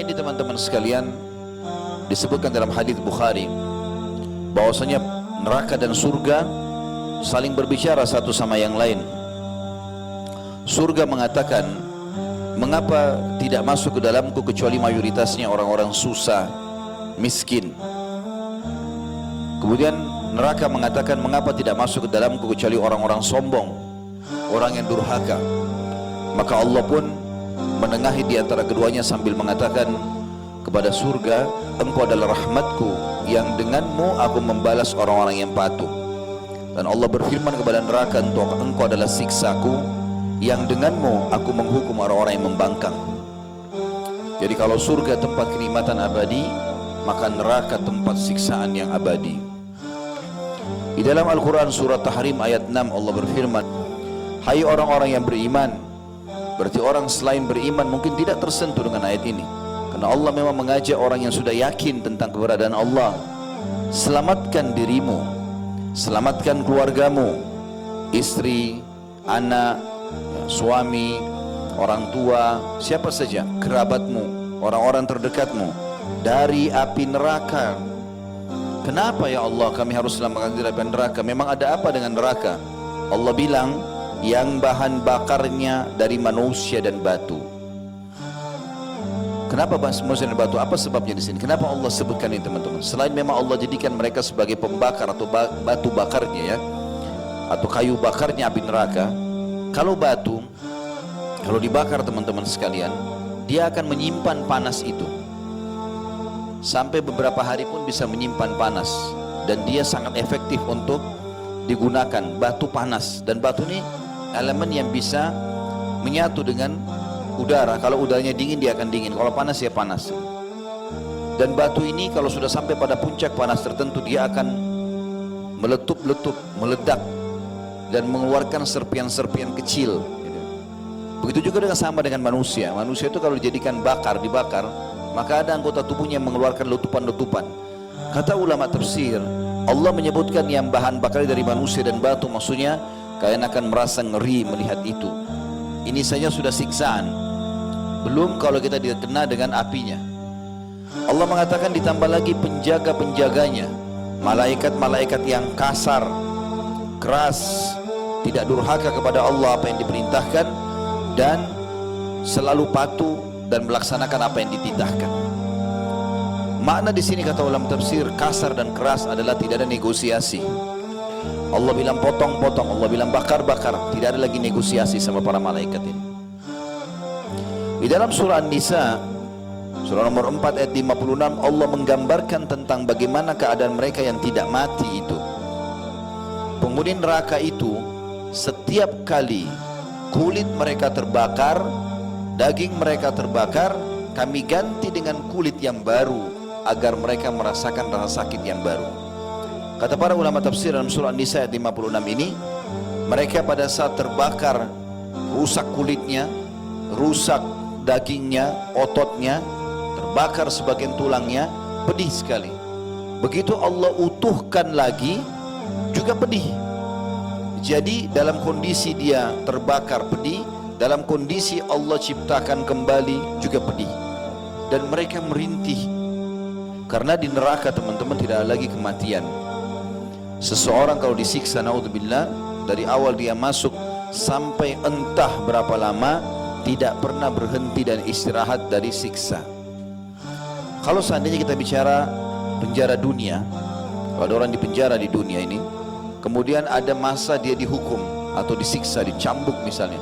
ini teman-teman sekalian disebutkan dalam hadis Bukhari bahwasanya neraka dan surga saling berbicara satu sama yang lain. Surga mengatakan, mengapa tidak masuk ke dalamku kecuali mayoritasnya orang-orang susah, miskin. Kemudian neraka mengatakan, mengapa tidak masuk ke dalamku kecuali orang-orang sombong, orang yang durhaka. Maka Allah pun menengahi di antara keduanya sambil mengatakan kepada surga, engkau adalah rahmatku yang denganmu aku membalas orang-orang yang patuh. Dan Allah berfirman kepada neraka, engkau adalah siksaku yang denganmu aku menghukum orang-orang yang membangkang. Jadi kalau surga tempat kenikmatan abadi, maka neraka tempat siksaan yang abadi. Di dalam Al-Quran surat Tahrim ayat 6 Allah berfirman, hai orang-orang yang beriman. Berarti orang selain beriman mungkin tidak tersentuh dengan ayat ini, karena Allah memang mengajak orang yang sudah yakin tentang keberadaan Allah. Selamatkan dirimu, selamatkan keluargamu, istri, anak, suami, orang tua, siapa saja, kerabatmu, orang-orang terdekatmu dari api neraka. Kenapa ya Allah kami harus selamatkan dari api neraka? Memang ada apa dengan neraka? Allah bilang, yang bahan bakarnya dari manusia dan batu. Kenapa manusia dan batu? Apa sebabnya di sini? Kenapa Allah sebutkan ini teman-teman? Selain memang Allah jadikan mereka sebagai pembakar atau batu bakarnya ya, atau kayu bakarnya api neraka. Kalau batu, kalau dibakar teman-teman sekalian, dia akan menyimpan panas itu. Sampai beberapa hari pun bisa menyimpan panas. Dan dia sangat efektif untuk digunakan, batu panas. Dan batu ini elemen yang bisa menyatu dengan udara. Kalau udaranya dingin dia akan dingin, kalau panas ya panas. Dan batu ini kalau sudah sampai pada puncak panas tertentu, dia akan meletup-letup, meledak dan mengeluarkan serpian-serpian kecil. Begitu juga sama dengan manusia. Manusia itu kalau dijadikan dibakar, maka ada anggota tubuhnya yang mengeluarkan letupan-letupan. Kata ulama tafsir, Allah menyebutkan yang bahan bakar dari manusia dan batu, maksudnya kalian akan merasa ngeri melihat itu. Ini saja sudah siksaan, belum kalau kita dikena dengan apinya. Allah mengatakan ditambah lagi penjaga-penjaganya, malaikat-malaikat yang kasar, keras, tidak durhaka kepada Allah apa yang diperintahkan, dan selalu patuh dan melaksanakan apa yang dititahkan. Makna di sini kata ulama tafsir, kasar dan keras adalah tidak ada negosiasi. Allah bilang potong-potong, Allah bilang bakar-bakar, tidak ada lagi negosiasi sama para malaikat ini. Di dalam surah An-Nisa, surah nomor 4 ayat 56, Allah menggambarkan tentang bagaimana keadaan mereka yang tidak mati itu. Penghuni neraka itu, setiap kali kulit mereka terbakar, daging mereka terbakar, kami ganti dengan kulit yang baru agar mereka merasakan rasa sakit yang baru. Kata para ulama tafsir dalam surah An-Nisa ayat 56 ini, mereka pada saat terbakar, rusak kulitnya, rusak dagingnya, ototnya, terbakar sebagian tulangnya, pedih sekali. Begitu Allah utuhkan lagi, juga pedih. Jadi dalam kondisi dia terbakar pedih, dalam kondisi Allah ciptakan kembali juga pedih. Dan mereka merintih, karena di neraka teman-teman tidak ada lagi kematian. Seseorang kalau disiksa, naudzubillah, dari awal dia masuk sampai entah berapa lama, tidak pernah berhenti dan istirahat dari siksa. Kalau seandainya kita bicara penjara dunia, kalau ada orang di penjara di dunia ini, kemudian ada masa dia dihukum atau disiksa, dicambuk misalnya,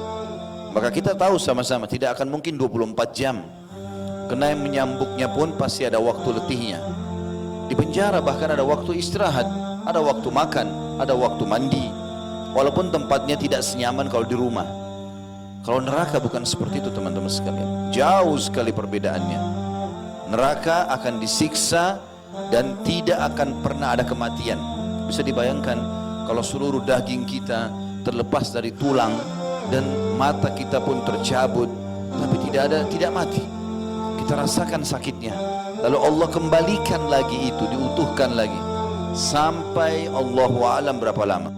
maka kita tahu sama-sama tidak akan mungkin 24 jam. Karena yang menyambuknya pun pasti ada waktu letihnya. Di penjara bahkan ada waktu istirahat, ada waktu makan, ada waktu mandi, walaupun tempatnya tidak senyaman kalau di rumah. Kalau neraka bukan seperti itu teman-teman sekalian, jauh sekali perbedaannya. Neraka akan disiksa dan tidak akan pernah ada kematian. Bisa dibayangkan kalau seluruh daging kita terlepas dari tulang dan mata kita pun tercabut, tapi tidak mati. Kita rasakan sakitnya. Lalu Allah kembalikan lagi itu, diutuhkan lagi sampai Allahu a'lam berapa lama.